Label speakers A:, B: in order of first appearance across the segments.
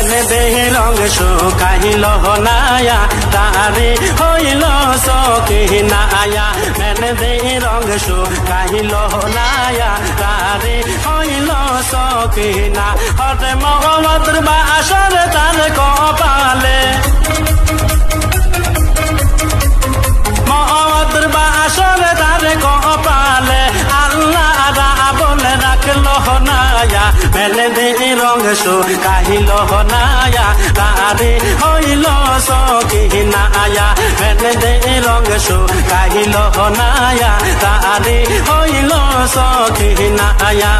A: মেনে দেহে রঙ শুকাইল নায়া তারে হইল সখিনায়া মেনে দেহে রঙ শুকাইল নায়া তারে হইল সখিনা হরে মোহাম্মদের বাসর তার কপালে মোহাম্মদের বাসর তার কপালে আল্লাহ বলে রাখল নায়া মেলে দে রঙ শুকাইল নায়া তারে হইল সখিনায়া মেলে দে রঙ শুকাইল নায়া তারে হইল সখিনায়া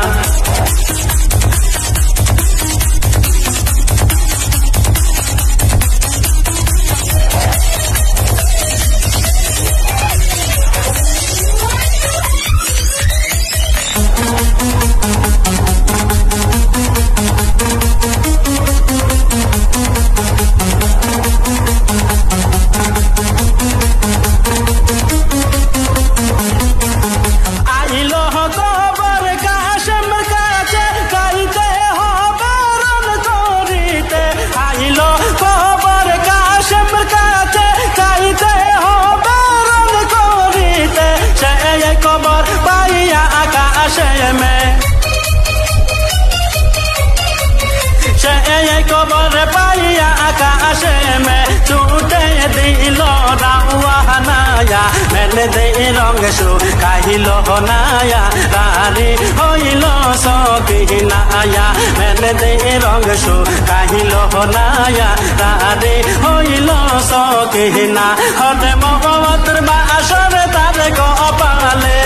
A: কবর পাইয়া আকাশে মে ছুটে দিল রাওয়ানায়া মেলে দে রঙ শুকাইল নায়া তারে হইল সখিনায়া মেলে দে রঙ শুকাইল নায়া তারে হইল সখিনা হরে মোহাম্মদের বাসর তার কপালে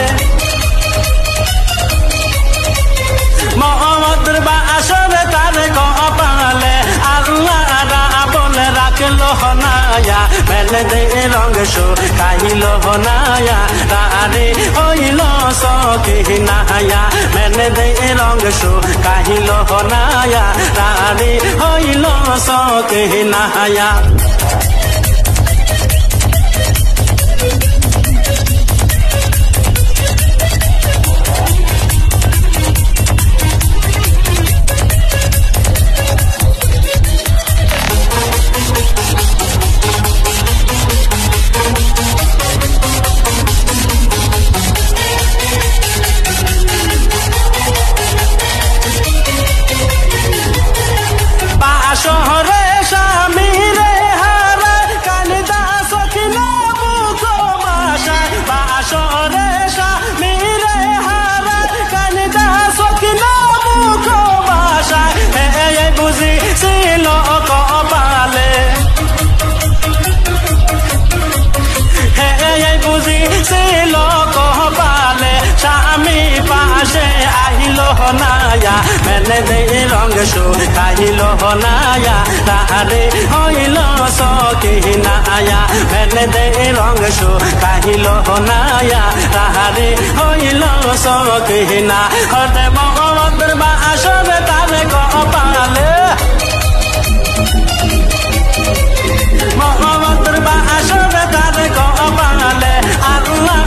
A: মোহাম্মদের বাসর তার কপালে আল্লাহ বলে রাখল নায়া মেলে দে রঙ শুকাইল নায়া তারে হইল সখিনায়া মেলে দে রঙ শুকাইল নায়া তারে হইল সখিনায়া শহরে স্বামীরে হারা কালিদা সখিনা মুখ বাসায় বাসরে স্বামীরে হারা কালিদা সখিনা মুখ বাসায় হে বুঝি ছিল কপালে হে বুঝি ছিল কপালে স্বামী পাশে আহিল নায়া মেলে দে রঙ শুকাইল নায়া তারে হইল সখিনায়া মেলে দে রঙ শুকাইল নায়া তারে হইল সখিনা হরে মোহাম্মদের বাসর তার কপালে মোহাম্মদের বাসর তার কপালে আল্লাহ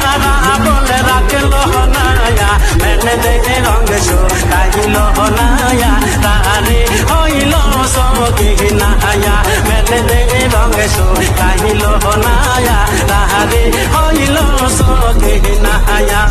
A: বলে রাখল নায়া মেলে দে রঙ শুকাইল নায়া তারে হইল সখিনায়া মেলে দে রঙ শুকাইল নায়া তারে হইল সখিনায়া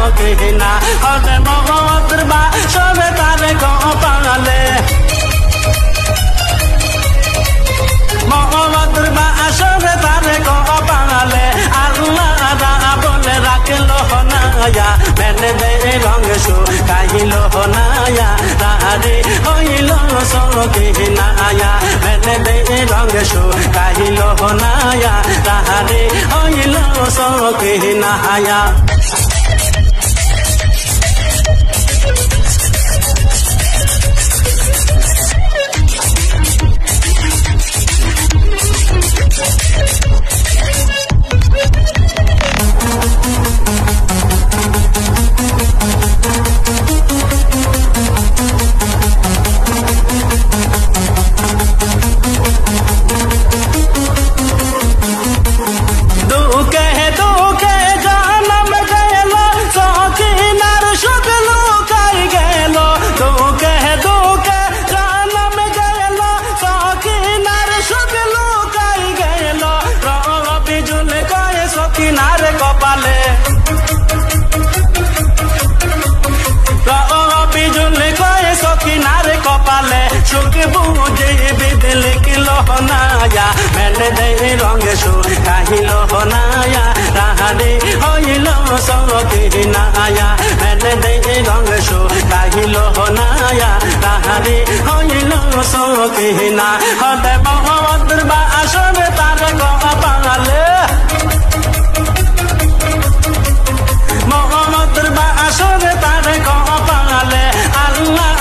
A: সকিনা হরে মহদ্র বা সবে তারে কপালে মহদ্র বা সবে তারে কপালে আল্লাহ বলে রাখলো হনায়া মেনে দে রঙ সু কাহিলো হনায়া রারে হইল সকিনায়া মেনে দে রঙ সু কাহিলো হনায়া রারে হইল সকিনায়া সকিনারে কপালে বিজুলি কয়ে সকিনারে কপালে সুখ বুঝে বিধে লিখিল হনায়া মেনে দে রঙে সু কাহিল হনায়া রাহারে হইল সকিনায়া মেনে দে রঙে সু কাহিল হনায়া রাহারে হইল সকিনা হতে মহদ্র বা আসবে তার কপালে মহম্মদর বা আসরে তারে কপালে আল্লাহ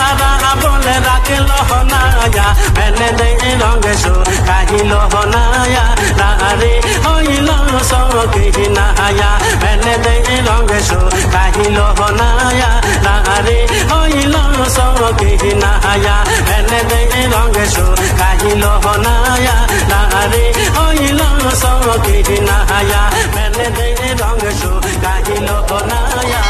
A: বলে রাখলো হনায়া মেনে দে রঙে সু কাহিল হনায়া রারে হইল সকিনায়া মেনে দে রঙে সু কাহিল হনায়া রারে হইল সকিনায়া মেনে দে রঙে সু কাহিল হনায়া রারে হইল সকিনায়া মেনে দে রঙে সু কাহিল হনায়া